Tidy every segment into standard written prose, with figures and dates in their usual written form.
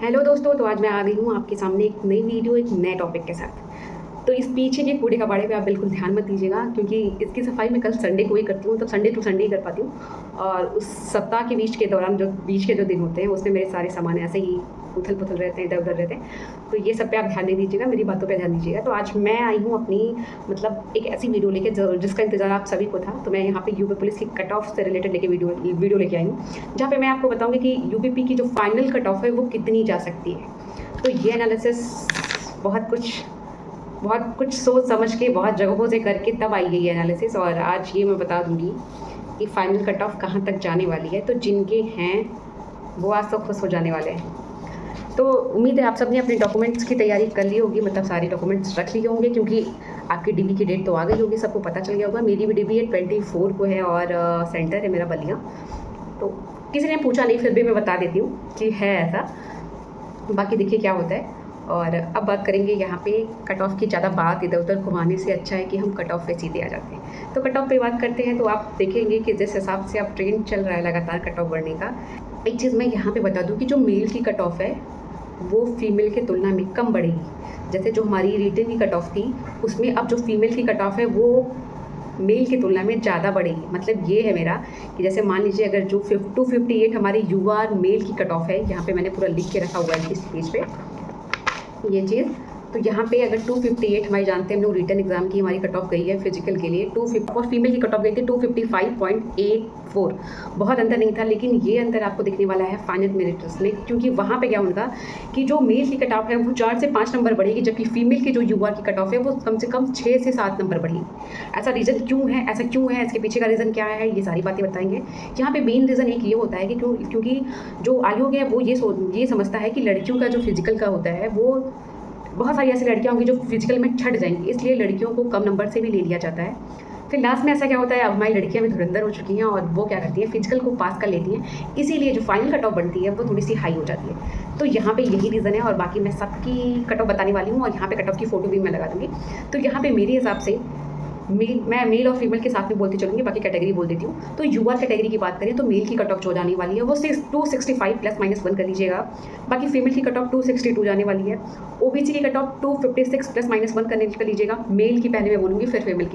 Hello दोस्तों, तो आज मैं आ गई हूँ आपके सामने एक नई वीडियो, एक नए टॉपिक के साथ। तो इस पीछे के कूड़े कबाड़े पे आप बिल्कुल ध्यान मत दीजिएगा, क्योंकि इसकी सफाई मैं कल संडे को ही करती हूँ, तो संडे टू संडे ही कर पाती हूँ। और उस सप्ताह के बीच के दौरान जो बीच के जो दिन होते हैं उसमें मेरे सारे सामान ऐसे ही उथल पुथल रहते हैं, इधर उधर रहते हैं। तो ये सब पे आप ध्यान नहीं दीजिएगा, मेरी बातों पे ध्यान दीजिएगा। तो आज मैं आई हूँ अपनी मतलब एक ऐसी वीडियो लेके जिसका इंतजार आप सभी को था। तो मैं यहाँ पे यूपी पुलिस की कट ऑफ से रिलेटेड लेके वीडियो लेके आई हूँ, जहाँ पे मैं आपको बताऊँगी कि यूपीपी की जो फाइनल कट ऑफ है वो कितनी जा सकती है। तो ये एनालिसिस बहुत कुछ सोच समझ के बहुत जगहों से करके तब आई है ये एनालिसिस, और आज ये मैं बता दूँगी कि फाइनल कट ऑफ कहाँ तक जाने वाली है। तो जिनके हैं वो आज तो खुश हो जाने वाले हैं। तो उम्मीद है आप सब ने अपने डॉक्यूमेंट्स की तैयारी कर ली होगी, मतलब सारे डॉक्यूमेंट्स रख लिए होंगे, क्योंकि आपकी डीबी की डेट तो आ गई होगी, सबको पता चल गया होगा। मेरी भी डीबी है 24 को है और सेंटर है मेरा बलिया। तो किसी ने पूछा नहीं, फिर भी मैं बता देती हूँ कि है ऐसा। बाकी देखिए क्या होता है। और अब बात करेंगे यहाँ पे कट ऑफ की। ज़्यादा बात इधर उधर घुमाने से अच्छा है कि हम कट ऑफ पे सीधे आ जाते हैं। तो कट ऑफ पे बात करते हैं, तो आप देखेंगे कि जिस हिसाब से अब ट्रेंड चल रहा है लगातार कट ऑफ बढ़ने का। एक चीज़ मैं यहाँ पे बता दूँ कि जो मेल की कट ऑफ है वो फीमेल की तुलना में कम बढ़ेगी। जैसे जो हमारी रिटन की कट ऑफ थी उसमें अब जो फीमेल की कट ऑफ है वो मेल की तुलना में ज़्यादा बढ़ेगी। मतलब ये है मेरा कि जैसे मान लीजिए अगर जो 258 हमारी यूआर मेल की कट ऑफ है, यहाँ पे मैंने पूरा लिख के रखा हुआ है इस पेज पे ये चीज़। तो यहाँ पे अगर 258 हमारे जानते हैं हम लोग रिटन एग्जाम की हमारी कट ऑफ गई है फिजिकल के लिए 250, और फीमेल की कट ऑफ गई थी 255.84। बहुत अंतर नहीं था, लेकिन ये अंतर आपको दिखने वाला है फाइनल मेरिट लिस्ट में, क्योंकि वहाँ पे क्या होगा कि जो मेल की कट ऑफ है वो 4 से 5 नंबर बढ़ेगी, जबकि फीमेल की जो यूआर की कट ऑफ है वो कम से कम 6 से 7 नंबर बढ़ेगी। ऐसा रीज़न क्यों है, ऐसा क्यों है, इसके पीछे का रीज़न क्या है, ये सारी बातें बताएंगे। यहाँ पे मेन रीज़न एक ये होता है कि क्योंकि जो आयोग है वो ये समझता है कि लड़कियों का जो फिजिकल का होता है वो बहुत सारी ऐसी लड़कियां होंगी जो फिजिकल में छट जाएंगी, इसलिए लड़कियों को कम नंबर से भी ले लिया जाता है। फिर लास्ट में ऐसा क्या होता है, अब हमारी लड़कियां भी धुरंधर हो चुकी हैं और वो क्या करती हैं, फिजिकल को पास कर लेती हैं, इसीलिए जो फाइनल कट ऑफ बनती है वो थोड़ी सी हाई हो जाती है। तो यहाँ पे यही रीज़न है, और बाकी मैं सबकी कट ऑफ बताने वाली हूँ, और यहाँ पे कट ऑफ की फ़ोटो भी मैं लगा दूँगी। तो यहाँ पे मेरे हिसाब से मैं मेल और फीमेल के साथ में बोलती चलूँगी, बाकी कैटेगरी बोल देती हूँ। तो यूआर कैटेगरी की बात करें तो मेल की कट ऑफ जो जाने वाली है वो 265 ±1 कर लीजिएगा। बाकी फीमेल की कट ऑफ 262 जाने वाली है। ओबीसी की कट ऑफ 256 ±1 कर लीजिएगा। मेल की पहले मैं बोलूँगी, फिर फीमेल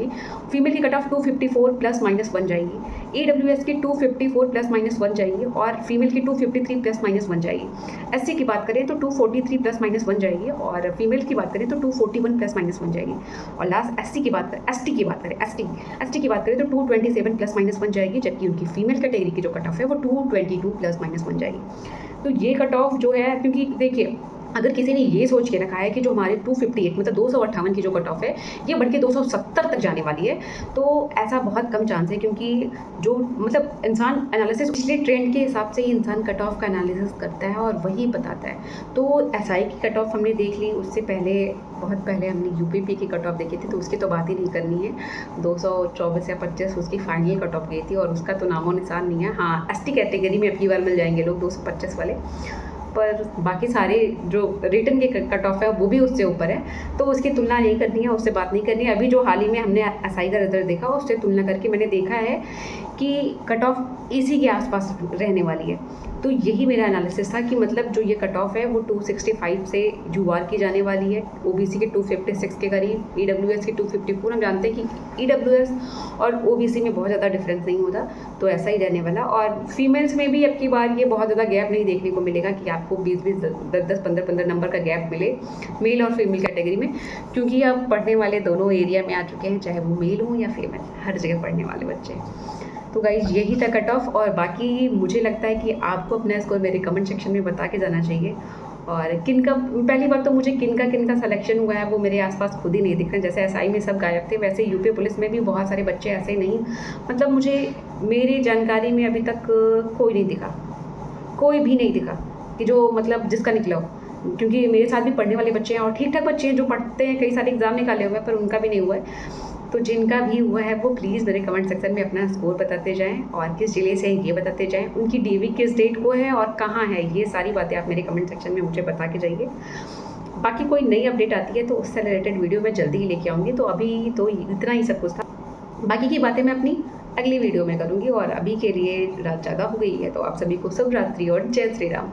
की कट ऑफ 254 ±1 जाएगी। ईडब्ल्यूएस की 254 ±1 जाएगी, और फीमेल की 253 ±1 जाएगी। एससी की बात करें तो 243 ±1 जाएगी, और फीमेल की बात करें तो 241 ±1 जाएगी। और लास्ट एसटी की बात करें तो 227 ±1 जाएगी, जबकि उनकी फीमेल कैटेगरी की जो कट ऑफ है वो 222 ±1 जाएगी। तो ये कट ऑफ जो है, क्योंकि देखिए अगर किसी ने ये सोच के रखा है कि जो हमारे 258 मतलब 258 की जो कट ऑफ है ये बढ़ के 270 तक जाने वाली है, तो ऐसा बहुत कम चांस है, क्योंकि जो मतलब इंसान एनालिसिस पिछले ट्रेंड के हिसाब से ही इंसान कट ऑफ का एनालिसिस करता है और वही बताता है। तो एसआई की कट ऑफ हमने देख ली, उससे पहले बहुत पहले हमने यूपीपी की कट ऑफ देखी थी, तो उसकी तो बात ही नहीं करनी है। 224 या 25 उसकी फाइनल कट ऑफ गई थी, और उसका तो नामो निशान नहीं है। हाँ, एसटी कैटेगरी में अगली बार मिल जाएंगे लोग 225 वाले, पर बाकी सारे जो रिटन के कट ऑफ है वो भी उससे ऊपर है, तो उसकी तुलना नहीं करनी है, उससे बात नहीं करनी है। अभी जो हाल ही में हमने एसआई का रिजल्ट देखा उससे तुलना करके मैंने देखा है कि कट ऑफ इसी के आसपास रहने वाली है। तो यही मेरा एनालिसिस था कि मतलब जो ये कट ऑफ है वो 265 से यूआर की जाने वाली है, ओबीसी के 256 के करीब, ईडब्ल्यूएस के 254। हम जानते हैं कि ईडब्ल्यूएस और ओबीसी में बहुत ज़्यादा डिफरेंस नहीं होता, तो ऐसा ही रहने वाला। और फीमेल्स में भी अब की बार ये बहुत ज़्यादा गैप नहीं देखने को मिलेगा कि आपको 20-20, 10-10, 15-15 नंबर का गैप मिले मेल और फीमेल कैटेगरी में, क्योंकि अब पढ़ने वाले दोनों एरिया में आ चुके हैं, चाहे वो मेल हो या फीमेल, हर जगह पढ़ने वाले बच्चे। तो गाइज यही था कट ऑफ, और बाकी मुझे लगता है कि आपको अपना स्कोर मेरे कमेंट सेक्शन में बता के जाना चाहिए। और किनका पहली बार तो मुझे किनका सिलेक्शन हुआ है वो मेरे आसपास खुद ही नहीं दिख रहे। जैसे एसआई में सब गायब थे, वैसे यूपी पुलिस में भी बहुत सारे बच्चे ऐसे नहीं, मतलब मुझे मेरी जानकारी में अभी तक कोई नहीं दिखा, कोई भी नहीं दिखा कि जो मतलब जिसका निकला हो। क्योंकि मेरे साथ भी पढ़ने वाले बच्चे हैं और ठीक ठाक बच्चे हैं जो पढ़ते हैं, कई सारे एग्जाम निकाले हुए हैं, पर उनका भी नहीं हुआ है। तो जिनका भी हुआ है वो प्लीज़ मेरे कमेंट सेक्शन में अपना स्कोर बताते जाएं, और किस जिले से हैं ये बताते जाएं, उनकी डीवी किस डेट को है और कहाँ है, ये सारी बातें आप मेरे कमेंट सेक्शन में मुझे बता के जाइए। बाकी कोई नई अपडेट आती है तो उससे रिलेटेड वीडियो मैं जल्दी ही लेके आऊँगी। तो अभी तो इतना ही सब कुछ था, बाकी की बातें मैं अपनी अगली वीडियो में करूँगी। और अभी के लिए रात ज़्यादा हो गई है, तो आप सभी को शुभ रात्रि और जय श्री राम।